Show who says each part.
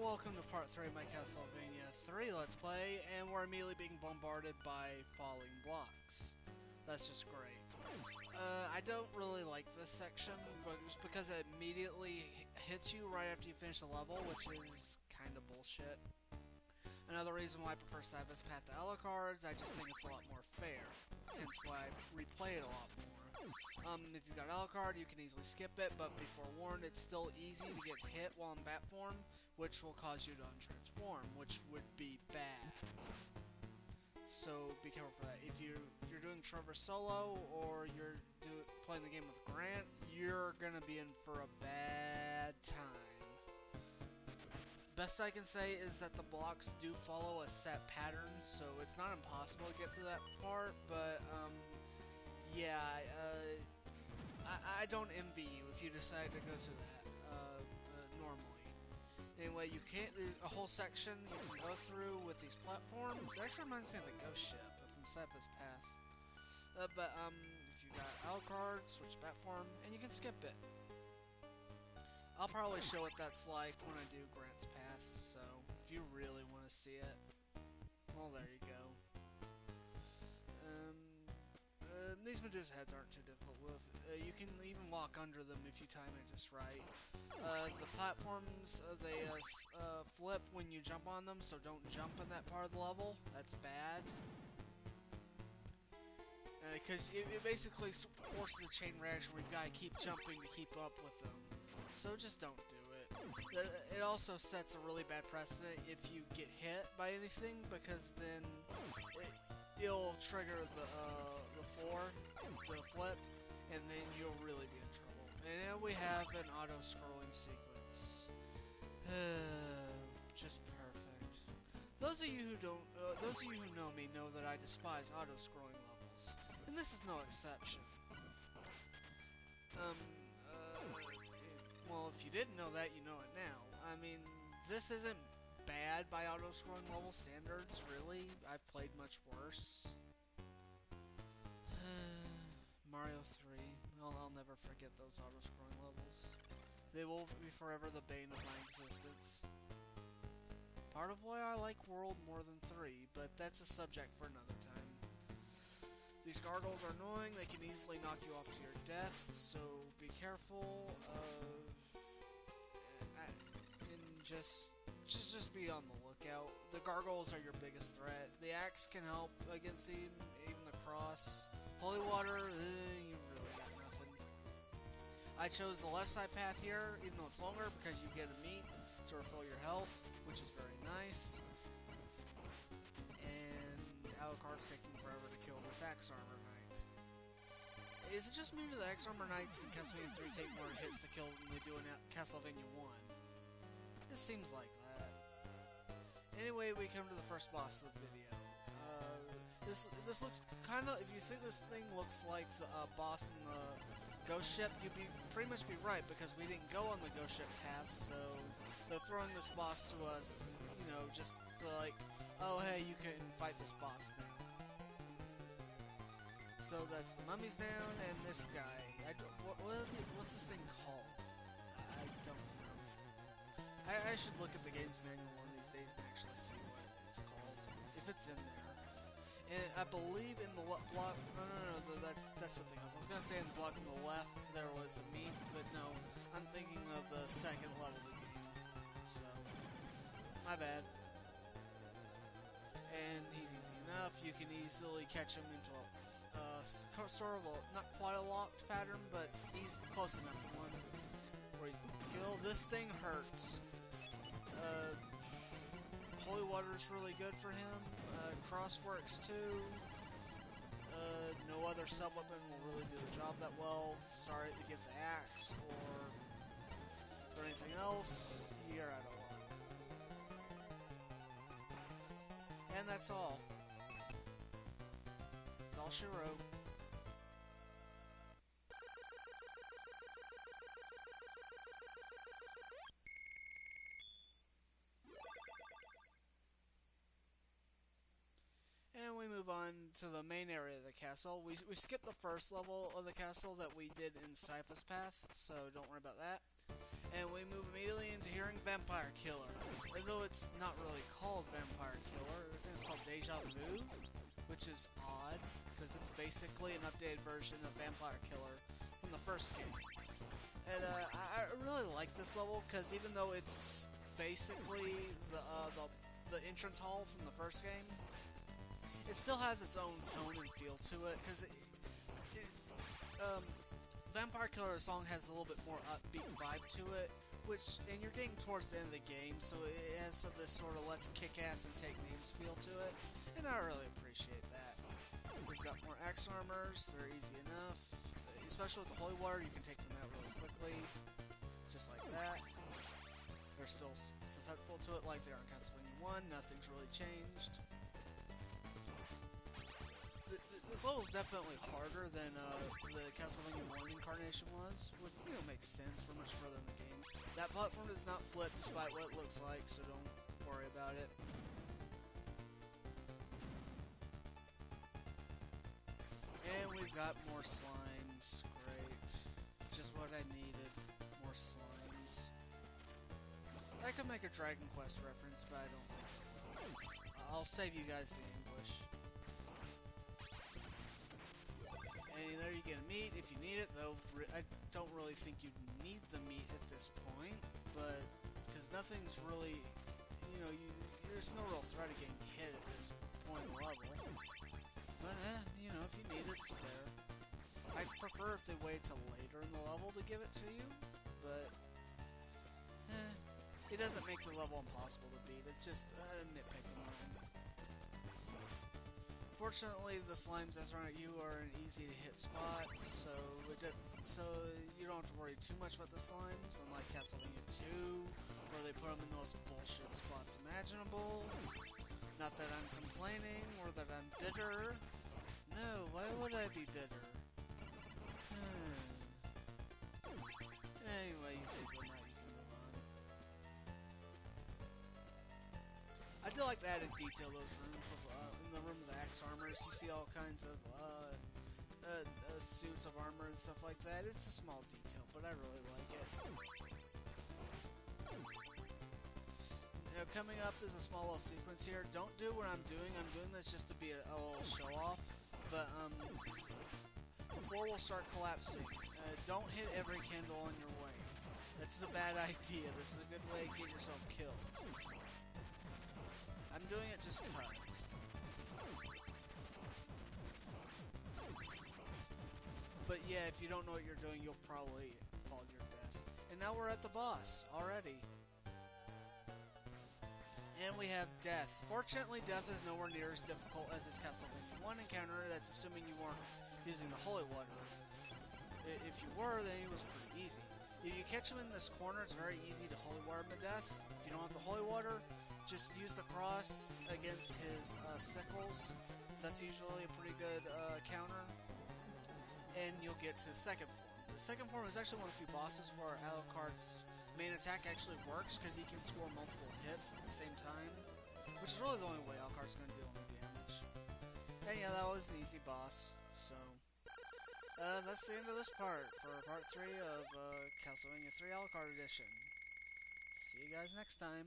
Speaker 1: welcome to part 3 of my Castlevania 3 Let's Play, and we're immediately being bombarded by falling blocks. That's just great. I don't really like this section, but just because it immediately hits you right after you finish the level, which is kind of bullshit. Another reason why I prefer Cyber's Path to Alucard's, I just think it's a lot more fair, hence why I replay it a lot more. If you've got Alucard, you can easily skip it, but be forewarned, it's still easy to get hit while in bat form, which will cause you to untransform, which would be bad. So be careful for that. If you're doing Trevor solo, or you're playing the game with Grant, you're gonna be in for a bad time. Best I can say is that the blocks do follow a set pattern, so it's not impossible to get to that part, but yeah, I don't envy you if you decide to go through that normally. Anyway, you can't. There's a whole section you can go through with these platforms. It actually reminds me of the Ghost Ship from Cyber's Path. But if you got Alucard, switch platform, and you can skip it. I'll probably show what that's like when I do Grant's Path. So if you really want to see it, well, there you go. These Medusa heads aren't too difficult with. You can even walk under them if you time it just right. The platforms, they flip when you jump on them, so don't jump in that part of the level. That's bad. Because it basically forces a chain reaction where you gotta keep jumping to keep up with them. So just don't do it. It also sets a really bad precedent if you get hit by anything, because then it'll trigger the floor to flip, and then you'll really be in trouble. And then we have an auto-scrolling sequence. Just perfect. Those of you who know me know that I despise auto-scrolling levels, and this is no exception. Well, if you didn't know that, you know it now. I mean, this isn't bad by auto-scrolling level standards, really. I've played much worse. Mario 3. I'll never forget those auto-scrolling levels. They will be forever the bane of my existence. Part of why I like World more than 3, but that's a subject for another time. These gargoyles are annoying, they can easily knock you off to your death, so be careful, and just be on the lookout. The gargoyles are your biggest threat. The axe can help against them, even the cross. Holy water, you really got nothing. I chose the left side path here, even though it's longer, because you get a meat to refill your health, which is very nice. And Alucard's taking forever to kill this Axe Armor Knight. Is it just me, or the Axe Armor Knights in Castlevania 3 take more hits to kill than they do in Castlevania 1? It seems like that. Anyway, we come to the first boss of the video. This looks kind of, if you think this thing looks like the boss in the Ghost Ship, you'd pretty much be right, because we didn't go on the Ghost Ship path, so they're throwing this boss to us, you know, just to like, oh hey, you can fight this boss now. So that's the mummies down, and this guy. What's this thing called? I don't know. I should look at the game's manual one of these days and actually see what it's called, if it's in there. And I believe in the block. No, that's something else. I was gonna say in the block on the left there was a meat, but no, I'm thinking of the second level of the game. So, my bad. And he's easy enough. You can easily catch him into a sort of a, not quite a locked pattern, but he's close enough to one where you can kill. This thing hurts. Holy water is really good for him. Cross works too. No other sub-weapon will really do the job that well. Sorry if you get the axe or anything else. You're out of luck. And that's all. That's all she wrote. And we move on to the main area of the castle. We skipped the first level of the castle that we did in Cyber's Path, so don't worry about that. And we move immediately into hearing Vampire Killer. And though it's not really called Vampire Killer, I think it's called Deja Vu, which is odd, because it's basically an updated version of Vampire Killer from the first game. And I really like this level, because even though it's basically the entrance hall from the first game, it still has its own tone and feel to it, because Vampire Killer song has a little bit more upbeat vibe to it, and you're getting towards the end of the game, so it has this sort of let's kick ass and take names feel to it, and I really appreciate that. We've got more axe armors, they're easy enough, especially with the holy water, you can take them out really quickly, just like that. They're still susceptible to it like they are in Castlevania 1, nothing's really changed. This level is definitely harder than the Castlevania 1 incarnation was, which makes sense. We're much further in the game. That platform does not flip despite what it looks like, so don't worry about it. And we've got more slimes. Great. Just what I needed. More slimes. I could make a Dragon Quest reference, but I don't think so. I'll save you guys the English. And there you get a meat if you need it, though I don't really think you need the meat at this point, but because nothing's really, there's no real threat of getting hit at this point in the level. But if you need it, it's there. I'd prefer if they wait till later in the level to give it to you, but it doesn't make the level impossible to beat. It's just a nitpicking line. Fortunately, the slimes that surround you are in easy-to-hit spots, so you don't have to worry too much about the slimes, unlike Castlevania 2, where they put them in those bullshit spots imaginable. Not that I'm complaining, or that I'm bitter. No, why would I be bitter? Anyway, you take them out, you can move on. I do like the added detail those rooms with, in the room of the axe armors. You see all kinds of suits of armor and stuff like that. It's a small detail, but I really like it. Now, coming up is a small little sequence here. Don't do what I'm doing. I'm doing this just to be a little show off. But before we'll start collapsing, don't hit every candle on your way. That's a bad idea. This is a good way to get yourself killed. I'm doing it just cuz. But yeah, if you don't know what you're doing, you'll probably fall to your death. And now we're at the boss already. And we have Death. Fortunately, Death is nowhere near as difficult as this Castlevania 1 encounter. That's assuming you weren't using the holy water. If you were, then it was pretty easy. If you catch him in this corner, it's very easy to holy water him to death. If you don't have the holy water, just use the cross against his sickles. That's usually a pretty good counter. And you'll get to the second form. The second form is actually one of the few bosses where Alucard's main attack actually works because he can score multiple hits at the same time, which is really the only way Alucard's going to deal any damage. And yeah, that was an easy boss, so that's the end of this part for part 3 of Castlevania 3 Alucard Edition. See you guys next time.